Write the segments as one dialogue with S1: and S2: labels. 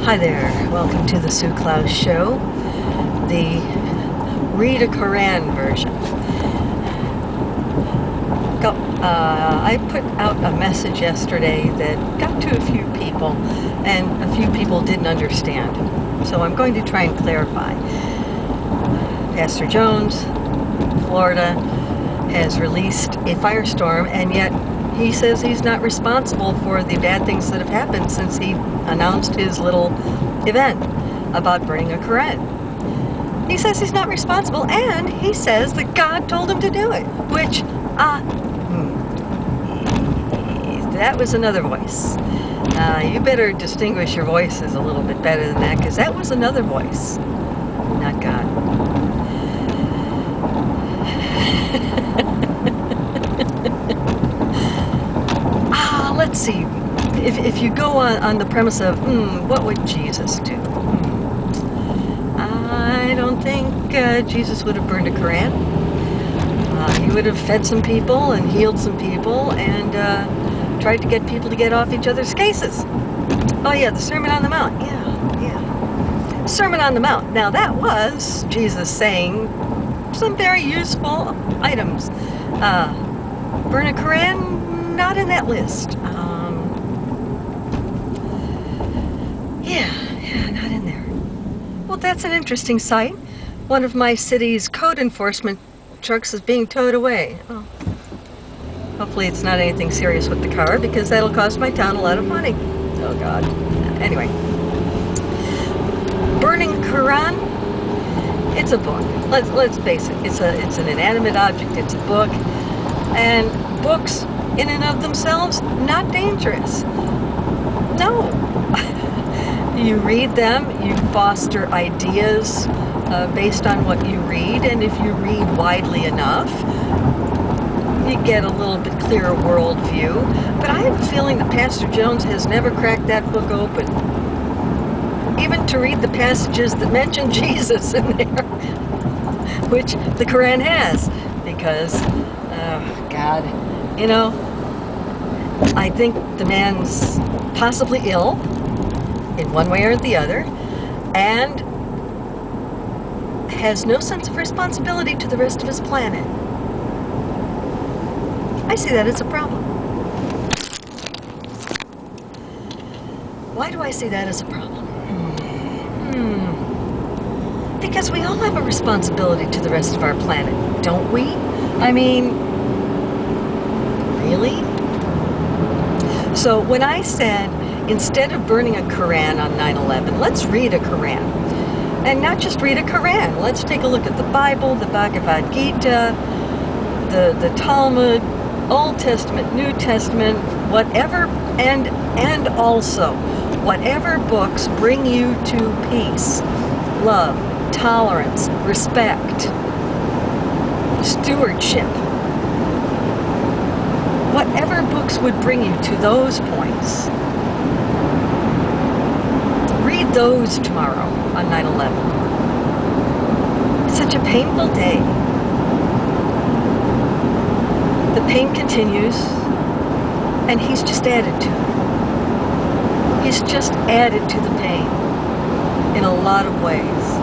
S1: Hi there, welcome to the Sue Klaus Show, the Read a Quran version. I put out a message yesterday that got to a few people, and a few people didn't understand. So I'm going to try and clarify. Pastor Jones, Florida, has released a firestorm, and yet he says he's not responsible for the bad things that have happened since he announced his little event about burning a Quran. He says he's not responsible, and he says that God told him to do it, which, that was another voice. You better distinguish your voices a little bit better than that, because that was another voice, not God. Let's see. If you go on the premise of, what would Jesus do? I don't think Jesus would have burned a Quran. He would have fed some people and healed some people and tried to get people to get off each other's cases. Oh yeah, the Sermon on the Mount. Yeah. Sermon on the Mount. Now that was Jesus saying some very useful items. Burn a Quran, not in that list. Yeah, not in there. Well, that's an interesting sight. One of my city's code enforcement trucks is being towed away. Oh. Hopefully it's not anything serious with the car, because that'll cost my town a lot of money. Oh God. Anyway. Burning Quran, it's a book. Let's face it. It's an inanimate object. It's a book. And books in and of themselves, not dangerous. No. You read them, you foster ideas based on what you read, and if you read widely enough, you get a little bit clearer worldview. But I have a feeling that Pastor Jones has never cracked that book open, even to read the passages that mention Jesus in there, which the Quran has, because, God, you know, I think the man's possibly ill, in one way or the other, and has no sense of responsibility to the rest of his planet. I see that as a problem. Why do I see that as a problem? Because we all have a responsibility to the rest of our planet, don't we? I mean, really? So when I said, instead of burning a Quran on 9/11, let's read a Quran. And not just read a Quran. Let's take a look at the Bible, the Bhagavad Gita, the Talmud, Old Testament, New Testament, whatever, and also whatever books bring you to peace, love, tolerance, respect, stewardship. Whatever books would bring you to those points, read those tomorrow on 9/11. It's such a painful day. The pain continues, and he's just added to it. He's just added to the pain in a lot of ways.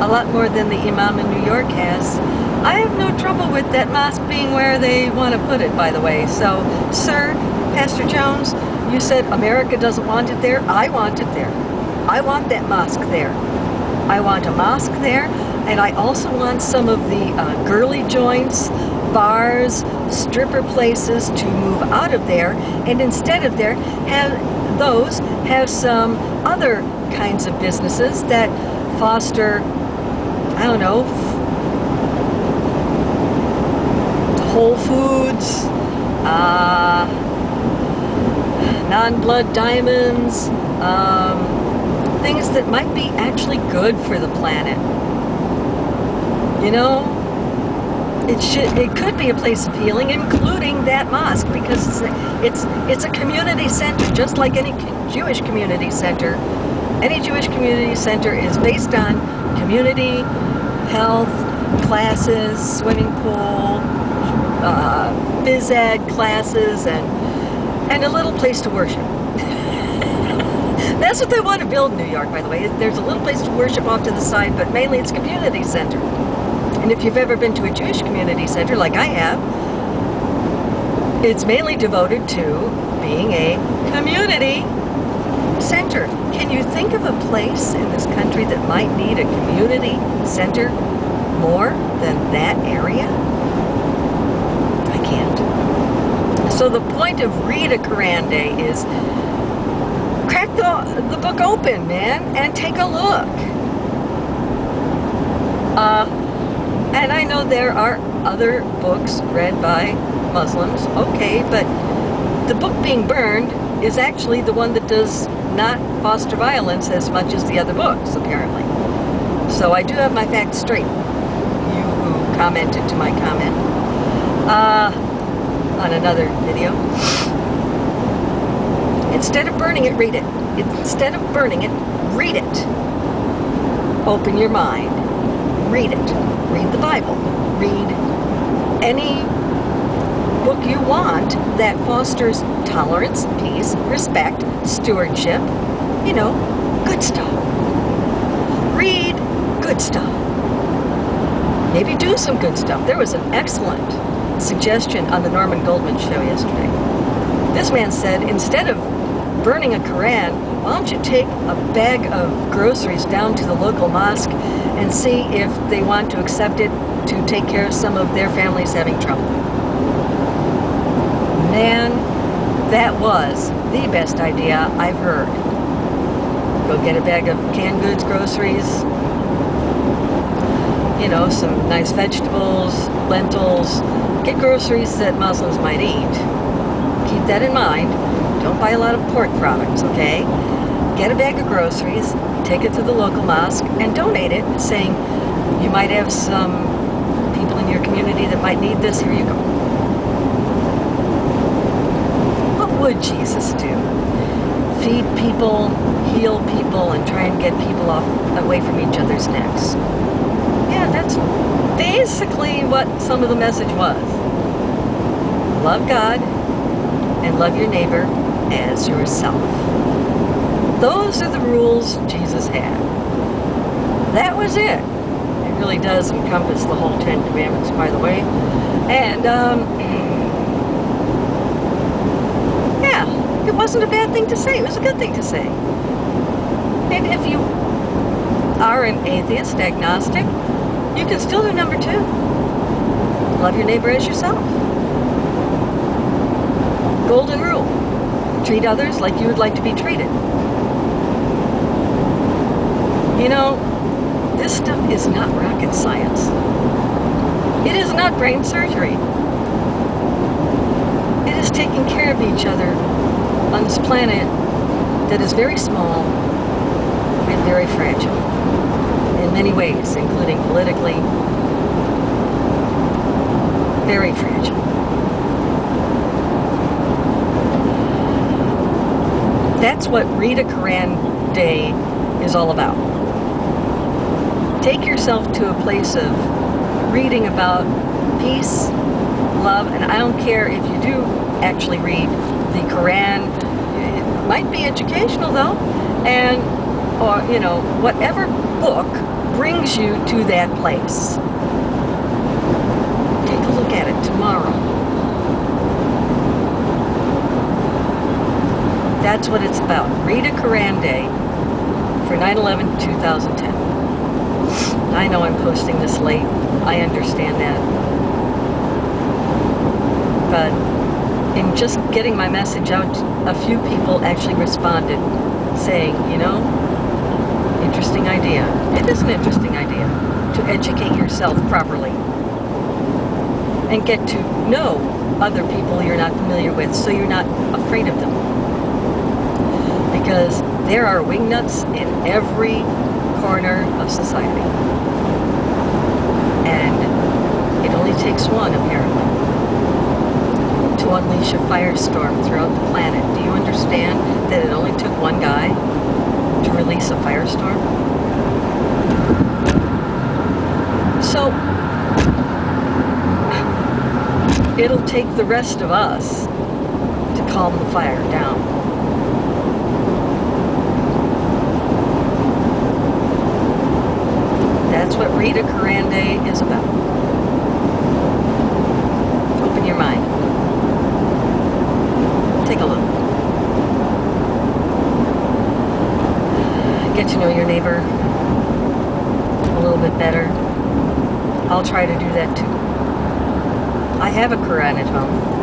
S1: A lot more than the Imam in New York has. I have no trouble with that mosque being where they want to put it, by the way. So, sir, Pastor Jones, you said America doesn't want it there. I want it there. I want that mosque there. I want a mosque there, and I also want some of the girly joints, bars, stripper places to move out of there, and instead of there, have some other kinds of businesses that foster, I don't know, Whole Foods, non-blood diamonds, things that might be actually good for the planet. You know, it could be a place of healing, including that mosque, because it's a community center, just like any Jewish community center. Any Jewish community center is based on community, health, classes, swimming pool, phys ed classes, and and a little place to worship. That's what they want to build in New York, by the way. There's a little place to worship off to the side, but mainly it's a community center. And if you've ever been to a Jewish community center, like I have, it's mainly devoted to being a community center. Can you think of a place in this country that might need a community center more than that area? I can't. So the point of Read a Quran Day is crack the book open, man, and take a look. And I know there are other books read by Muslims, okay, but the book being burned is actually the one that does not foster violence as much as the other books, apparently. So I do have my facts straight, you who commented to my comment on another video. Instead of burning it, read it. Instead of burning it, read it. Open your mind. Read it. Read the Bible. Read any book you want that fosters tolerance, peace, respect, stewardship. You know, good stuff. Read good stuff. Maybe do some good stuff. There was an excellent suggestion on the Norman Goldman show yesterday. This man said, instead of burning a Quran, why don't you take a bag of groceries down to the local mosque and see if they want to accept it to take care of some of their families having trouble. Man, that was the best idea I've heard. Go get a bag of canned goods, groceries, you know, some nice vegetables, lentils. Get groceries that Muslims might eat. Keep that in mind. Don't buy a lot of pork products, okay? Get a bag of groceries, take it to the local mosque, and donate it, saying, you might have some people in your community that might need this, here you go. What would Jesus do? Feed people, heal people, and try and get people away from each other's necks. Yeah, that's basically what some of the message was. Love God and love your neighbor as yourself. Those are the rules Jesus had. That was it. It really does encompass the whole 10 Commandments, by the way. And, yeah, it wasn't a bad thing to say. It was a good thing to say. And if you are an atheist, agnostic, you can still do number 2. Love your neighbor as yourself. Golden rule. Treat others like you would like to be treated. You know, this stuff is not rocket science. It is not brain surgery. It is taking care of each other on this planet that is very small and very fragile in many ways, including politically. Very fragile. That's what Read a Quran Day is all about. Take yourself to a place of reading about peace, love, and I don't care if you do actually read the Quran. It might be educational though, and or you know, whatever book brings you to that place. Take a look at it tomorrow. That's what it's about. Read a Quran Day for 9/11/2010. I know I'm posting this late. I understand that. But in just getting my message out, a few people actually responded saying, you know, interesting idea. It is an interesting idea to educate yourself properly and get to know other people you're not familiar with so you're not afraid of them. Because there are wingnuts in every corner of society. And it only takes one, apparently, to unleash a firestorm throughout the planet. Do you understand that it only took one guy to release a firestorm? So, it'll take the rest of us to calm the fire down. That's what Rita Kurande is about. Open your mind. Take a look. Get to know your neighbor a little bit better. I'll try to do that too. I have a Quran at home.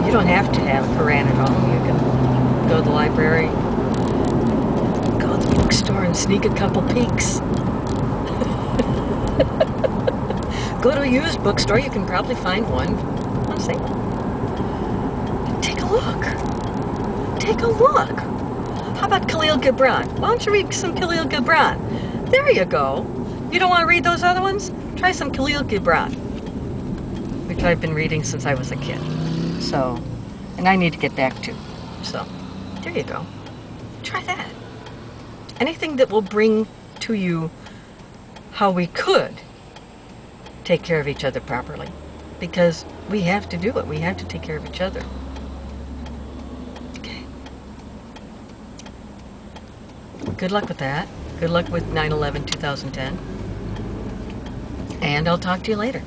S1: You don't have to have a Quran at home. You can go to the library, go to the bookstore and sneak a couple peeks. Go to a used bookstore, you can probably find one on sale. Take a look. Take a look. How about Khalil Gibran? Why don't you read some Khalil Gibran? There you go. You don't want to read those other ones? Try some Khalil Gibran, which I've been reading since I was a kid. So, and I need to get back to. So, there you go. Try that. Anything that will bring to you how we could take care of each other properly. Because we have to do it. We have to take care of each other. Okay. Good luck with that. Good luck with 9/11/2010. And I'll talk to you later.